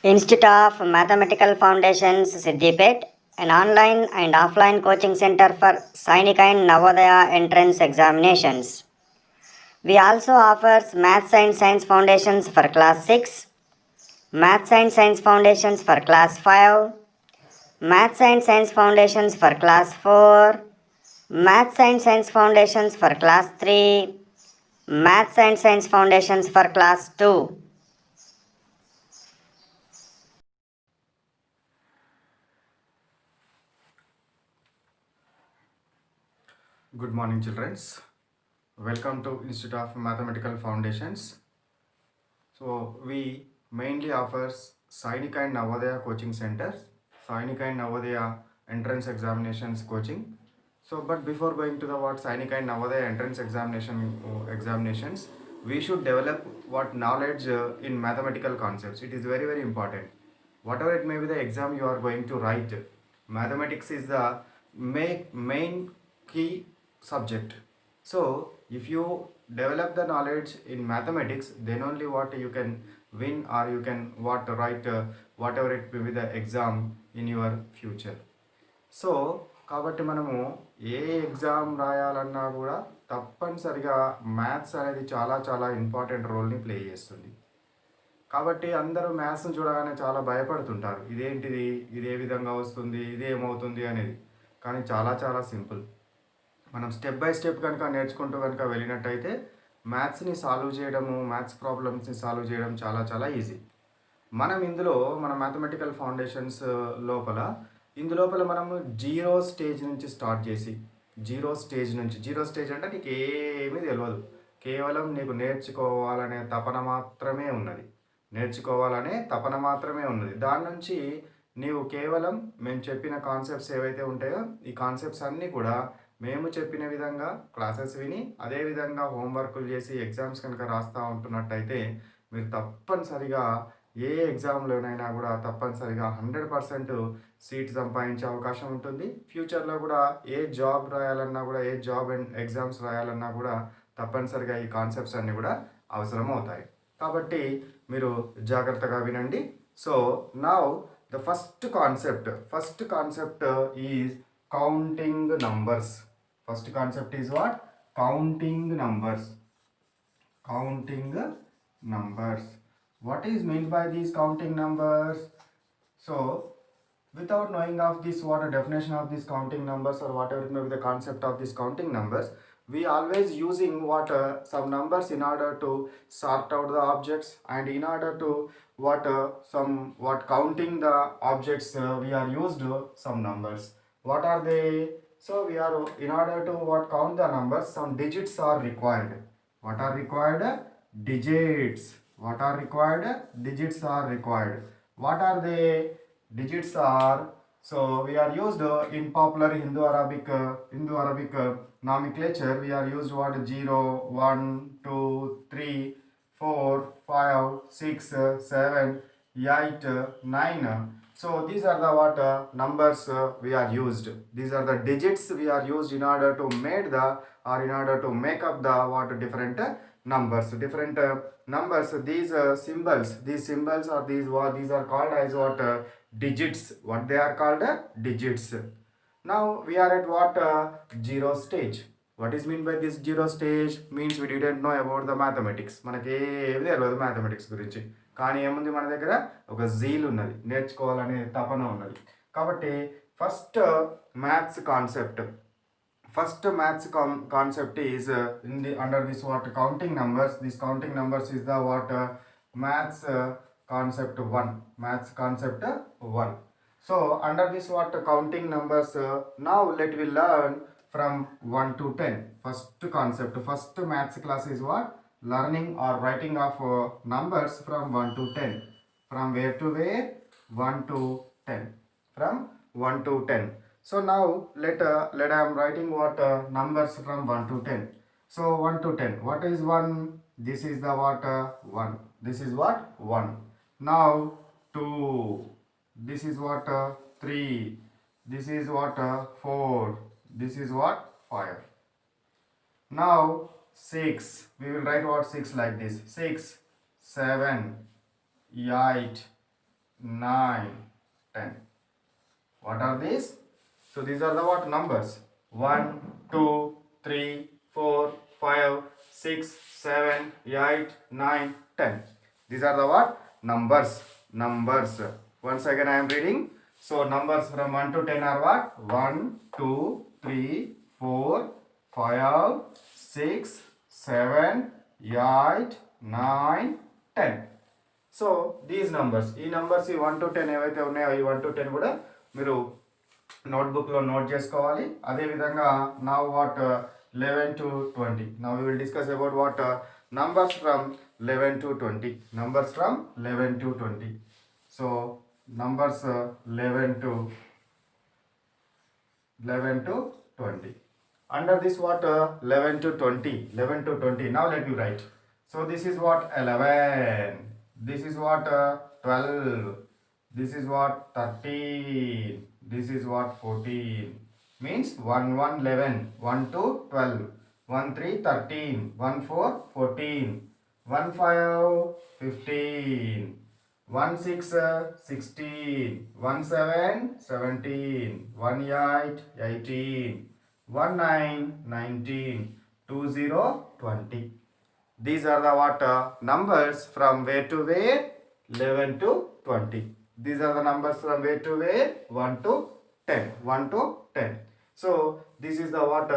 Institute of Mathematical Foundations, Siddipet, an online and offline coaching center for Sainika and Navodaya entrance examinations. We also offers Maths and Science Foundations for Class 6, Maths and Science Foundations for Class 5, Maths and Science Foundations for Class 4, Maths and Science Foundations for Class 3, Maths and Science Foundations for Class 2. Good morning, children. Welcome to Institute of Mathematical Foundations. So we mainly offers Sainika and Navodaya coaching centers, Sainika and Navodaya entrance examinations coaching. So, but before going to the what Sainika and Navodaya entrance examinations, we should develop what knowledge in mathematical concepts. It is very important. Whatever it may be the exam you are going to write, mathematics is the main key subject. So if you develop the knowledge in mathematics, then only what you can win or you can what write whatever it may be the exam in your future. So కాబట్టి మనము ఏ exam రాయాలన్నా కూడా తప్పనిసరిగా maths అనేది చాలా important రోల్ని play చేస్తుంది. కాబట్టి అందరూ మ్యాథ్స్ని చూడగానే చాలా భయపడుతుంటారు, ఇదేంటిది, ఇది ఏ విధంగా వస్తుంది, ఇది ఏమవుతుంది అనేది. కానీ చాలా సింపుల్. మనం స్టెప్ బై స్టెప్ కనుక నేర్చుకుంటూ కనుక వెళ్ళినట్టయితే మ్యాథ్స్ని సాల్వ్ చేయడము, మ్యాథ్స్ ప్రాబ్లమ్స్ని సాల్వ్ చేయడం చాలా ఈజీ. మనం ఇందులో మన మ్యాథమెటికల్ ఫౌండేషన్స్ ఇందులోపల మనము జీరో స్టేజ్ నుంచి స్టార్ట్ చేసి జీరో స్టేజ్ అంటే నీకు ఏమీ తెలియదు, కేవలం నీకు నేర్చుకోవాలనే తపన మాత్రమే ఉన్నది. దాని నుంచి నీవు కేవలం మేము చెప్పిన కాన్సెప్ట్స్ ఏవైతే ఉంటాయో ఈ కాన్సెప్ట్స్ అన్నీ కూడా మేము చెప్పిన విధంగా క్లాసెస్ విని అదేవిధంగా హోంవర్కులు చేసి ఎగ్జామ్స్ కనుక రాస్తూ ఉంటున్నట్టయితే మీరు తప్పనిసరిగా ఏ ఎగ్జామ్లోనైనా కూడా తప్పనిసరిగా 100% సీట్ సంపాదించే అవకాశం ఉంటుంది. ఫ్యూచర్లో కూడా ఏ జాబ్ రాయాలన్నా కూడా, ఏ జాబ్ అండ్ ఎగ్జామ్స్ రాయాలన్నా కూడా తప్పనిసరిగా ఈ కాన్సెప్ట్స్ అన్నీ కూడా అవసరం అవుతాయి. కాబట్టి మీరు జాగ్రత్తగా వినండి. So now the first concept is counting numbers. First concept is what? Counting numbers. What is meant by these counting numbers? So, without knowing of this, what a definition of these counting numbers or whatever it may be the concept of these counting numbers, we always using what some numbers in order to sort out the objects, and in order to what counting the objects we are used some numbers. What are they? So we are, in order to what count the numbers, some digits are required. What are required? Digits. What are required? Digits are required. What are they? Digits are, so we are used in popular Hindu Arabic nomenclature. We are used what? 0, 1, 2, 3, 4, 5, 6, 7, 8, 9. So these are the what numbers we are used. These are the digits we are used in order to make the, or in order to make up the what different numbers. These symbols are these are called as what digits. What they are called? Digits. Now we are at what zero stage. What is mean by this zero stage? Means we didn't know about the mathematics. మనకి ఏమీ తెలియదు mathematics గురించి, కానీ ఏముంది మన దగ్గర ఒక zeal ఉన్నది, నేర్చుకోవాలనే తపన ఉన్నది. కాబట్టి first maths concept is in the under this what counting numbers. This counting numbers is the what maths concept 1. So under this what counting numbers, now let we learn from 1 to 10. First maths class is what? Learning or writing of numbers from 1 to 10. From where to where? 1 to 10. From 1 to 10. So now let I am writing what numbers from 1 to 10. So 1 to 10. What is 1? This is the what 1. This is what 1. Now 2. This is what 3. This is what 4. This is what 5. Now 6. We will write what 6 like this. 6, 7, 8, 9, 10. What are these? So these are the what numbers? 1, 2, 3, 4, 5, 6, 7, 8, 9, 10. These are the what? Numbers. Numbers. Once again I am reading. So numbers from 1 to 10 are what? 1, 2, 3, 4, 5, 6, 7, 8, 9, 10. So these numbers ఈ numbers ఈ 1 to 10 ఏవైతే ఉన్నాయో ఈ 1 to 10 కూడా మీరు నోట్బుక్లో note చేసుకోవాలి. అదేవిధంగా now what 11 to 20. Now we will discuss about what numbers from 11 to 20. Numbers from 11 to 20. So numbers 11 to 20. Under this what 11 to 20. 11 to 20. Now let me write. So this is what 11. This is what 12. This is what 13. This is what 14. Means 1 1 11, 1 2 12, 1 3 13, 1 4 14, 1 5 15, 1 6 16, 1 7 17, 1 8 18, 1 9 19, 2 0 20. These are the what numbers from where to where? 11 to 20. These are the numbers from where to where? 1 to 10. 1 to 10. So this is the what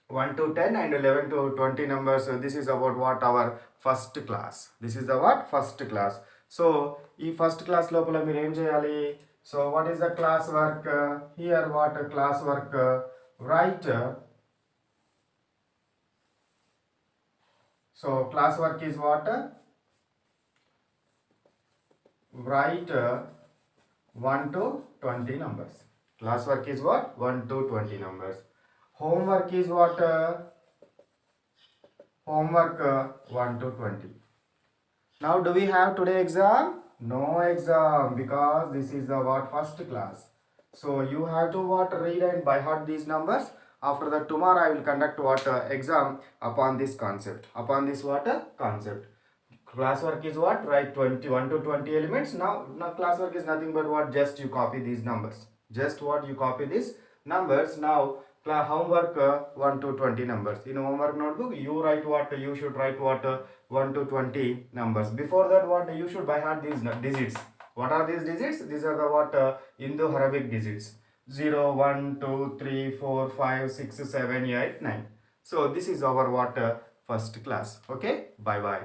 1 to 10 and 11 to 20 numbers. This is about what our first class. This is the what first class. So ఈ first class లోపల మీరు ఏం చేయాలి? So what is the class work? Here what class work right. So class work is what? Write 1 to 20 numbers. Class work is what? 1 to 20 numbers. Homework is what? Homework 1 to 20. Now do we have today exam? No exam, because this is the what first class. So you have to what read and by heart these numbers. After that tomorrow I will conduct what exam upon this concept. Upon this what concept. Classwork is what? Write 21 to 20 elements. Now classwork is nothing but what? Just you copy these numbers. Just what you copy these numbers. Now homework 1 to 20 numbers. In homework notebook you write what? You should write what 1 to 20 numbers. Before that what? You should by heart these digits. What are these digits? These are the what Indo-Arabic digits. 0 1 2 3 4 5 6 7 8 9. So this is our what first class. Okay, bye bye.